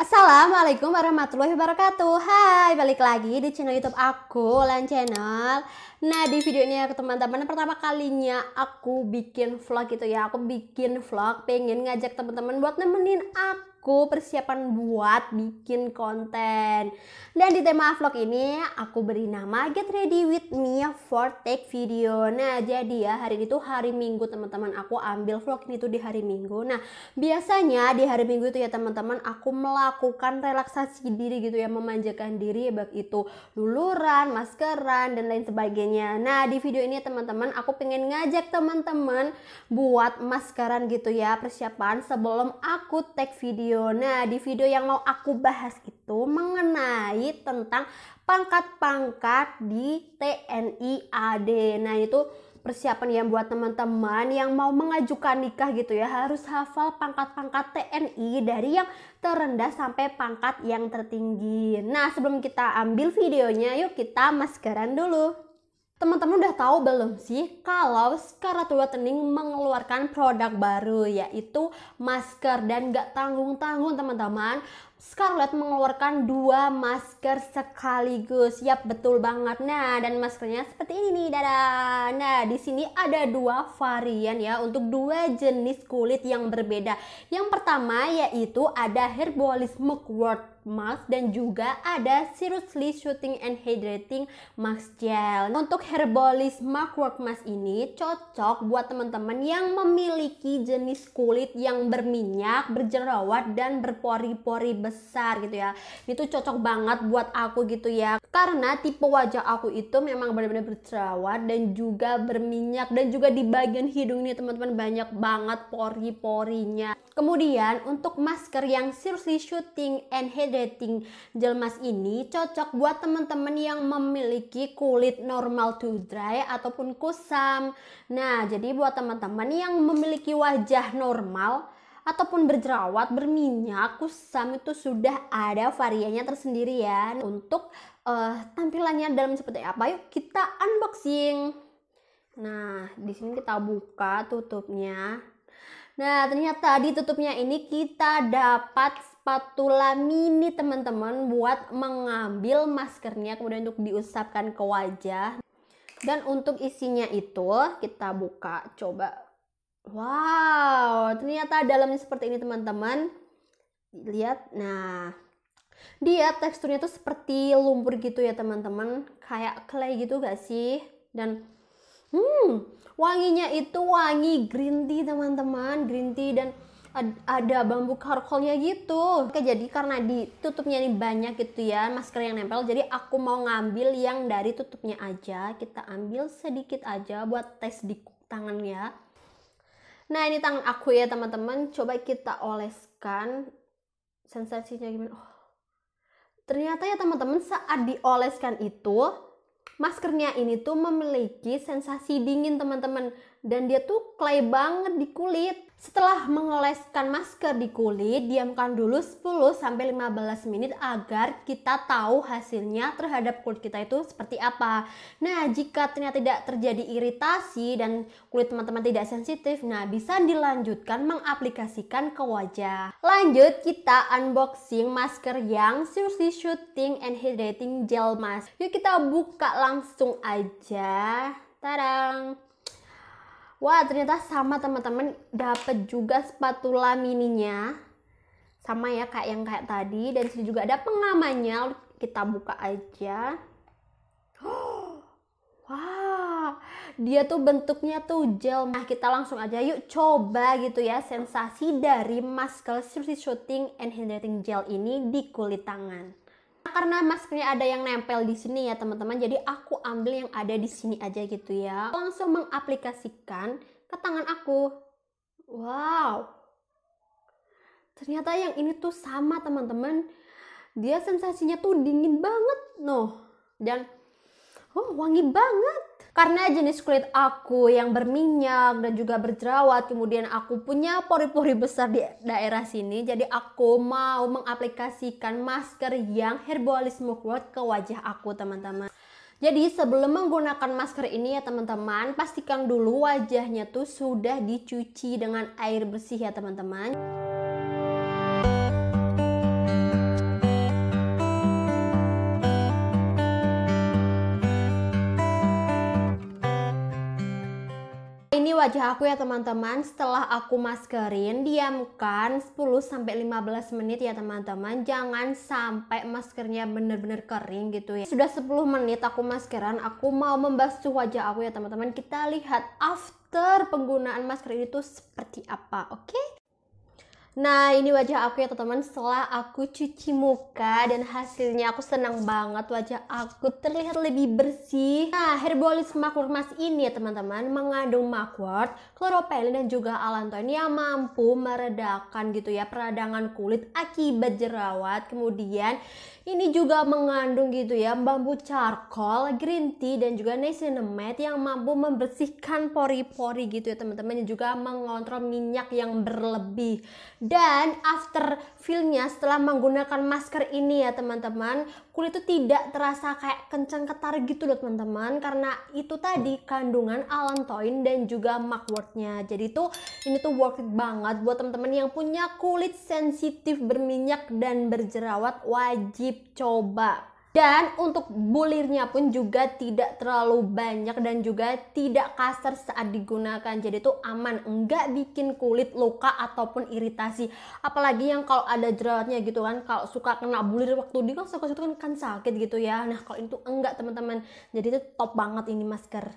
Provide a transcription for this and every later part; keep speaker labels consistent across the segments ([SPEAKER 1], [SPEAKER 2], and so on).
[SPEAKER 1] Assalamualaikum warahmatullahi wabarakatuh. Hai, balik lagi di channel YouTube aku, Lan Channel. Nah, di video ini ya teman-teman, pertama kalinya aku bikin vlog gitu ya. Aku bikin vlog, pengen ngajak teman-teman buat nemenin aku persiapan buat bikin konten. Dan di tema vlog ini aku beri nama Get Ready With Me for Take Video. Nah, jadi ya hari ini tuh hari Minggu teman-teman. Aku ambil vlog ini tuh di hari Minggu. Nah, biasanya di hari Minggu itu ya teman-teman, aku melakukan relaksasi diri gitu ya, memanjakan diri, baik itu luluran, maskeran, dan lain sebagainya. Nah, di video ini teman-teman, aku pengen ngajak teman-teman buat maskeran gitu ya, persiapan sebelum aku take video. Nah, di video yang mau aku bahas itu mengenai tentang pangkat-pangkat di TNI AD. Nah, itu persiapan yang buat teman-teman yang mau mengajukan nikah gitu ya, harus hafal pangkat-pangkat TNI dari yang terendah sampai pangkat yang tertinggi. Nah, sebelum kita ambil videonya, yuk kita maskeran dulu. Teman-teman udah tahu belum sih kalau Scarlett Whitening mengeluarkan produk baru, yaitu masker, dan gak tanggung-tanggung teman-teman, Scarlett mengeluarkan 2 masker sekaligus. Yap, betul banget. Nah, dan maskernya seperti ini nih, dadah. Nah, di sini ada 2 varian ya, untuk 2 jenis kulit yang berbeda. Yang pertama yaitu ada Herbolist Mugwort Mask, dan juga ada Seriously Soothing and Hydrating Mask Gel. Untuk Herbolist Mugwort Mask ini cocok buat teman-teman yang memiliki jenis kulit yang berminyak, berjerawat, dan berpori-pori besar gitu ya. Itu cocok banget buat aku gitu ya, karena tipe wajah aku itu memang benar-benar berjerawat dan juga berminyak, dan juga di bagian hidung ini teman-teman banyak banget pori-porinya. Kemudian untuk masker yang Seriously Soothing and Hydrating Gel Mask ini cocok buat teman-teman yang memiliki kulit normal to dry ataupun kusam. Nah, jadi buat teman-teman yang memiliki wajah normal ataupun berjerawat, berminyak, kusam, itu sudah ada variannya tersendiri ya. Untuk tampilannya dalam seperti apa, yuk kita unboxing. Nah, di sini kita buka tutupnya. Nah, ternyata di tutupnya ini kita dapat spatula mini teman-teman buat mengambil maskernya, kemudian untuk diusapkan ke wajah. Dan untuk isinya itu kita buka, coba. Wow, ternyata dalamnya seperti ini teman-teman. Lihat, nah dia teksturnya tuh seperti lumpur gitu ya teman-teman, kayak clay gitu gak sih? Dan wanginya itu wangi green tea teman-teman, green tea, dan ada bambu karkolnya gitu. Oke, jadi karena di tutupnya ini banyak gitu ya masker yang nempel, jadi aku mau ngambil yang dari tutupnya aja. Kita ambil sedikit aja buat tes di tangan ya. Nah, ini tangan aku ya teman-teman, coba kita oleskan. Sensasinya gimana? Oh, ternyata ya teman-teman, saat dioleskan itu maskernya ini tuh memiliki sensasi dingin teman-teman, dan dia tuh clay banget di kulit. Setelah mengoleskan masker di kulit, diamkan dulu 10-15 menit agar kita tahu hasilnya terhadap kulit kita itu seperti apa. Nah, jika ternyata tidak terjadi iritasi dan kulit teman-teman tidak sensitif, nah bisa dilanjutkan mengaplikasikan ke wajah. Lanjut, kita unboxing masker yang Seriously Soothing and Hydrating Gel Mask. Yuk kita buka langsung aja. Tadang! Wah, ternyata sama teman-teman, dapat juga spatula mininya. Sama ya kayak yang kayak tadi, dan sini juga ada pengamannya. Kita buka aja. Wah, dia tuh bentuknya tuh gel. Nah, kita langsung aja yuk coba gitu ya sensasi dari masker Seriously Soothing and Hydrating Gel ini di kulit tangan. Karena maskernya ada yang nempel di sini ya teman-teman, jadi aku ambil yang ada di sini aja gitu ya. Langsung mengaplikasikan ke tangan aku. Wow, ternyata yang ini tuh sama teman-teman, dia sensasinya tuh dingin banget, dan wangi banget. Karena jenis kulit aku yang berminyak dan juga berjerawat, kemudian aku punya pori-pori besar di daerah sini, jadi aku mau mengaplikasikan masker yang Herbalist Mugwort ke wajah aku teman-teman. Jadi sebelum menggunakan masker ini ya teman-teman, pastikan dulu wajahnya tuh sudah dicuci dengan air bersih ya teman-teman. Ini wajah aku ya teman-teman. Setelah aku maskerin, diamkan 10-15 menit ya teman-teman. Jangan sampai maskernya bener-bener kering gitu ya. Sudah 10 menit aku maskeran, aku mau membasuh wajah aku ya teman-teman. Kita lihat after penggunaan masker ini tuh seperti apa, oke? Nah, ini wajah aku ya teman-teman setelah aku cuci muka, dan hasilnya aku senang banget, wajah aku terlihat lebih bersih. Nah, Herbalist Mugwort Mask ini ya teman-teman mengandung mugwort, chlorophyllene dan juga allantoin yang mampu meredakan gitu ya peradangan kulit akibat jerawat. Kemudian ini juga mengandung gitu ya bambu charcoal, green tea dan juga niacinamide yang mampu membersihkan pori-pori gitu ya teman-teman, dan juga mengontrol minyak yang berlebih. Dan after feel-nya setelah menggunakan masker ini ya teman-teman, kulit itu tidak terasa kayak kencang ketar gitu loh teman-teman, karena itu tadi kandungan allantoin dan juga mugwortnya. Jadi tuh ini tuh worth it banget buat teman-teman yang punya kulit sensitif, berminyak dan berjerawat, wajib coba. Dan untuk bulirnya pun juga tidak terlalu banyak dan juga tidak kasar saat digunakan, jadi tuh aman, enggak bikin kulit luka ataupun iritasi. Apalagi yang kalau ada jerawatnya gitu kan, kalau suka kena bulir waktu digosok itu kan sakit gitu ya. Nah kalau itu enggak teman-teman, jadi itu top banget ini masker.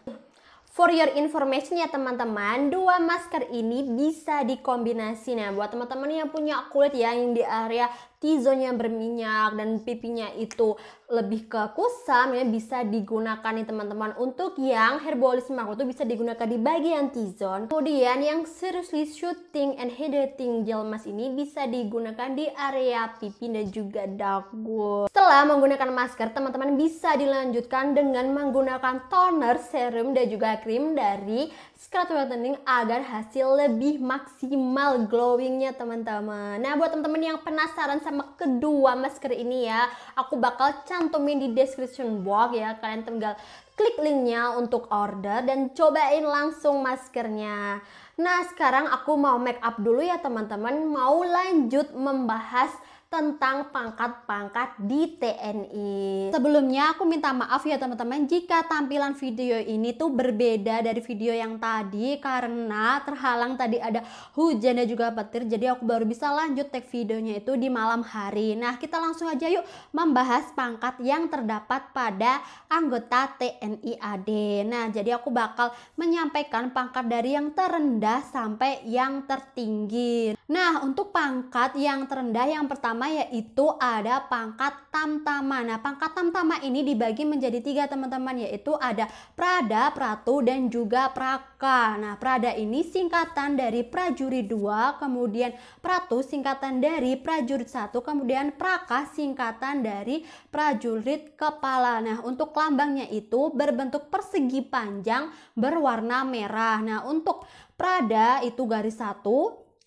[SPEAKER 1] For your information ya teman-teman, dua masker ini bisa dikombinasi. Nah buat teman-teman yang punya kulit yang di area T-zone yang berminyak dan pipinya itu lebih ke kusam ya, bisa digunakan nih teman-teman. Untuk yang Herbalist Mugwort itu bisa digunakan di bagian T-zone. Kemudian yang seriously shooting and hydrating gel mask ini bisa digunakan di area pipi dan juga dagu. Setelah menggunakan masker, teman-teman bisa dilanjutkan dengan menggunakan toner, serum dan juga krim dari Scalp Whitening agar hasil lebih maksimal glowingnya teman-teman. Nah buat teman-teman yang penasaran sama kedua masker ini ya, aku bakal cantumin di description box ya, kalian tinggal klik linknya untuk order dan cobain langsung maskernya. Nah sekarang aku mau make up dulu ya teman-teman, mau lanjut membahas tentang pangkat-pangkat di TNI. Sebelumnya aku minta maaf ya teman-teman jika tampilan video ini tuh berbeda dari video yang tadi, karena terhalang tadi ada hujan dan juga petir, jadi aku baru bisa lanjut tag videonya itu di malam hari. Nah kita langsung aja yuk membahas pangkat yang terdapat pada anggota TNI AD. Nah jadi aku bakal menyampaikan pangkat dari yang terendah sampai yang tertinggi. Nah untuk pangkat yang terendah yang pertama yaitu ada pangkat tamtama. Nah pangkat tamtama ini dibagi menjadi 3 teman-teman, yaitu ada prada, pratu dan juga praka. Nah prada ini singkatan dari prajurit 2, kemudian pratu singkatan dari prajurit 1, kemudian praka singkatan dari prajurit kepala. Nah untuk lambangnya itu berbentuk persegi panjang berwarna merah. Nah untuk prada itu garis 1,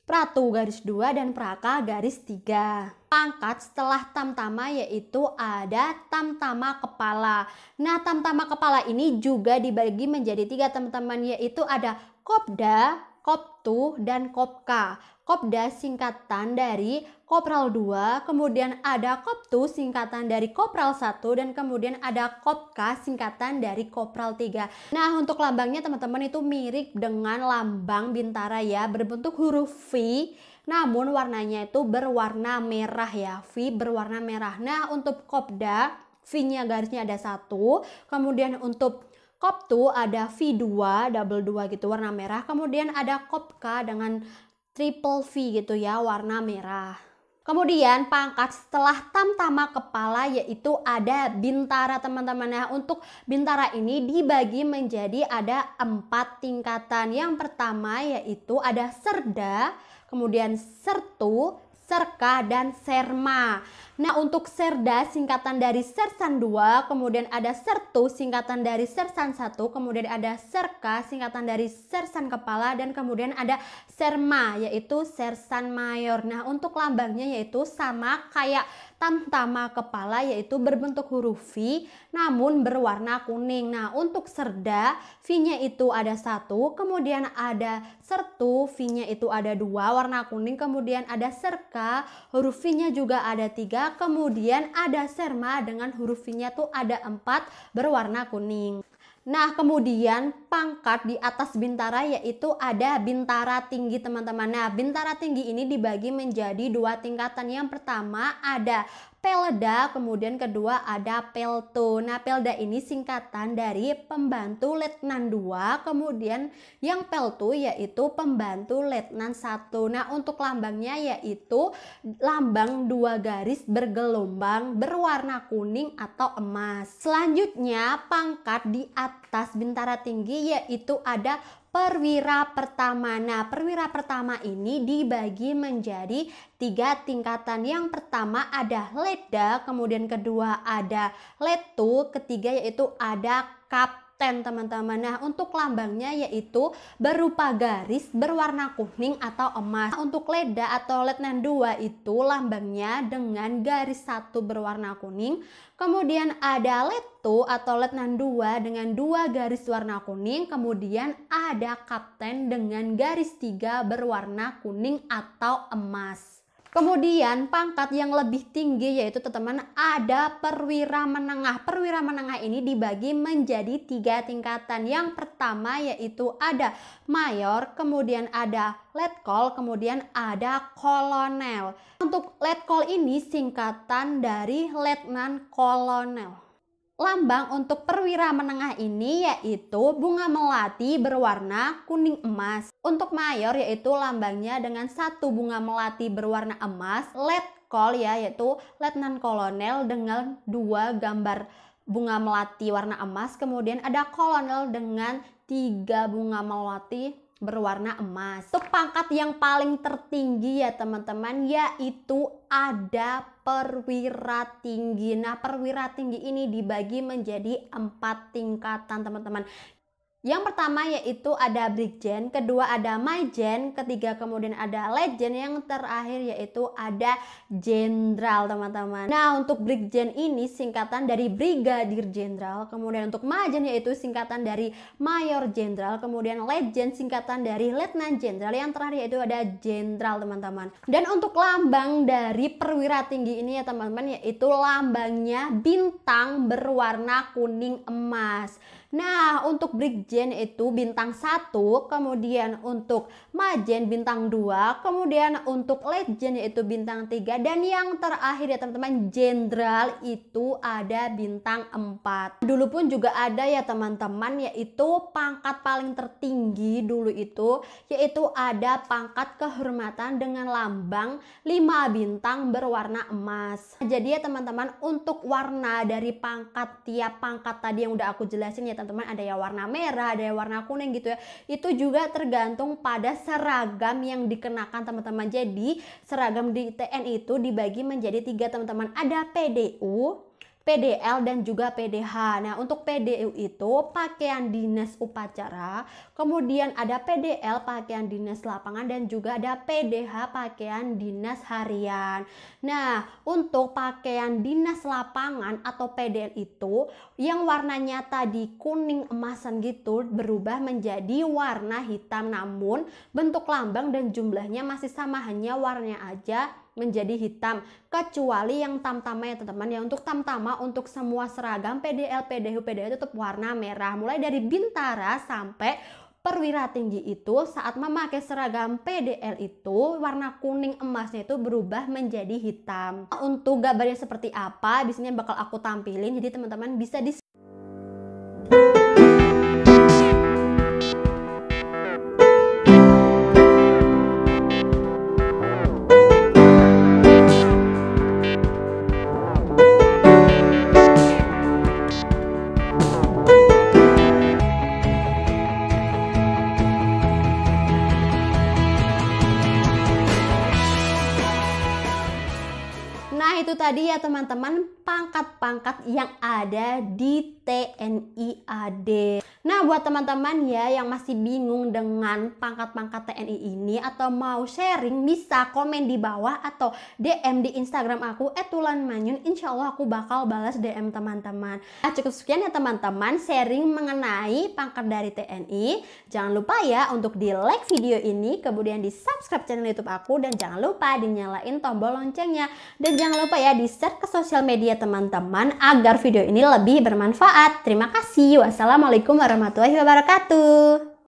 [SPEAKER 1] pratu garis 2 dan praka garis 3. Pangkat setelah tamtama yaitu ada tamtama kepala. Nah tamtama kepala ini juga dibagi menjadi 3 teman-teman, yaitu ada kopda, koptu dan kopka. Kopda singkatan dari kopral 2, kemudian ada koptu singkatan dari kopral 1 dan kemudian ada kopka singkatan dari kopral 3. Nah untuk lambangnya teman-teman itu mirip dengan lambang Bintara ya, berbentuk huruf V, namun warnanya itu berwarna merah ya, V berwarna merah. Nah untuk kopda V-nya garisnya ada 1, kemudian untuk koptu ada V2 double 2 gitu warna merah, kemudian ada kopka dengan triple V gitu ya warna merah. Kemudian pangkat setelah tamtama kepala yaitu ada bintara teman-teman. Nah untuk bintara ini dibagi menjadi ada 4 tingkatan. Yang pertama yaitu ada serda, kemudian sertu, serka, dan serma. Nah, untuk serda singkatan dari sersan 2, kemudian ada sertu singkatan dari sersan 1, kemudian ada serka singkatan dari sersan kepala, dan kemudian ada serma yaitu sersan mayor. Nah, untuk lambangnya yaitu sama kayak tamtama kepala, yaitu berbentuk huruf V namun berwarna kuning. Nah, untuk serda V-nya itu ada 1, kemudian ada sertu V-nya itu ada 2 warna kuning, kemudian ada serka huruf V-nya juga ada 3, kemudian ada serma dengan huruf V-nya tuh ada 4 berwarna kuning. Nah, kemudian pangkat di atas bintara yaitu ada bintara tinggi, teman-teman. Nah, bintara tinggi ini dibagi menjadi 2 tingkatan. Yang pertama ada pelda, kemudian kedua ada pelto. Nah, pelda ini singkatan dari pembantu letnan 2, kemudian yang pelto yaitu pembantu letnan 1. Nah, untuk lambangnya yaitu lambang 2 garis bergelombang berwarna kuning atau emas. Selanjutnya pangkat di atas bintara tinggi yaitu ada perwira pertama. Nah, perwira pertama ini dibagi menjadi 3 tingkatan. Yang pertama ada leda, kemudian kedua ada letu, ketiga yaitu ada kapten, teman-teman. Nah, untuk lambangnya yaitu berupa garis berwarna kuning atau emas. Untuk leda atau letnan 2 itu lambangnya dengan garis 1 berwarna kuning. Kemudian ada letu atau letnan 2 dengan 2 garis warna kuning. Kemudian ada kapten dengan garis 3 berwarna kuning atau emas. Kemudian pangkat yang lebih tinggi yaitu teman-teman ada perwira menengah. Perwira menengah ini dibagi menjadi 3 tingkatan. Yang pertama yaitu ada mayor, kemudian ada letkol, kemudian ada kolonel. Untuk letkol ini singkatan dari letnan kolonel. Lambang untuk perwira menengah ini yaitu bunga melati berwarna kuning emas. Untuk mayor yaitu lambangnya dengan 1 bunga melati berwarna emas. Letkol yaitu letnan kolonel dengan 2 gambar bunga melati warna emas. Kemudian ada kolonel dengan 3 bunga melati berwarna emas. Untuk pangkat yang paling tertinggi ya teman-teman yaitu ada perwira tinggi. Nah, perwira tinggi ini dibagi menjadi 4 tingkatan, teman-teman. Yang pertama yaitu ada brigjen, kedua ada majen, ketiga kemudian ada legend, yang terakhir yaitu ada jenderal, teman-teman. Nah, untuk brigjen ini singkatan dari brigadir jenderal, kemudian untuk majen yaitu singkatan dari mayor jenderal, kemudian legend singkatan dari letnan jenderal, yang terakhir yaitu ada jenderal, teman-teman. Dan untuk lambang dari perwira tinggi ini ya teman-teman yaitu lambangnya bintang berwarna kuning emas. Nah, untuk brigjen itu bintang 1, kemudian untuk majen bintang 2, kemudian untuk legend yaitu bintang 3, dan yang terakhir ya teman-teman jenderal itu ada bintang 4. Dulu pun juga ada ya teman-teman yaitu pangkat paling tertinggi dulu itu yaitu ada pangkat kehormatan dengan lambang 5 bintang berwarna emas. Jadi ya teman-teman untuk warna dari pangkat tiap pangkat tadi yang udah aku jelasin ya teman-teman, ada yang warna merah, ada yang warna kuning gitu ya. Itu juga tergantung pada seragam yang dikenakan teman-teman. Jadi seragam di TNI itu dibagi menjadi 3 teman-teman. Ada PDU, PDL dan juga PDH. Nah, untuk PDU itu pakaian dinas upacara, kemudian ada PDL pakaian dinas lapangan, dan juga ada PDH pakaian dinas harian. Nah, untuk pakaian dinas lapangan atau PDL itu yang warnanya tadi kuning emasan gitu berubah menjadi warna hitam, namun bentuk lambang dan jumlahnya masih sama, hanya warnanya aja menjadi hitam, kecuali yang tamtama ya teman-teman. Ya, untuk tamtama untuk semua seragam PDL, PDH, PDL tetap warna merah. Mulai dari bintara sampai perwira tinggi itu saat memakai seragam PDL itu warna kuning emasnya itu berubah menjadi hitam. Untuk gambarnya seperti apa biasanya bakal aku tampilin, jadi teman-teman bisa di Nah itu tadi ya teman-teman, pangkat-pangkat yang ada di TNI AD. Nah buat teman-teman ya yang masih bingung dengan pangkat-pangkat TNI ini atau mau sharing, bisa komen di bawah atau DM di Instagram aku @wulanmanyun. Insya Allah aku bakal balas DM teman-teman. Nah, cukup sekian ya teman-teman sharing mengenai pangkat dari TNI. Jangan lupa ya untuk di like video ini, kemudian di subscribe channel YouTube aku, dan jangan lupa dinyalain tombol loncengnya. Dan jangan lupa ya di share ke sosial media teman-teman agar video ini lebih bermanfaat. Terima kasih. Wassalamualaikum warahmatullahi wabarakatuh.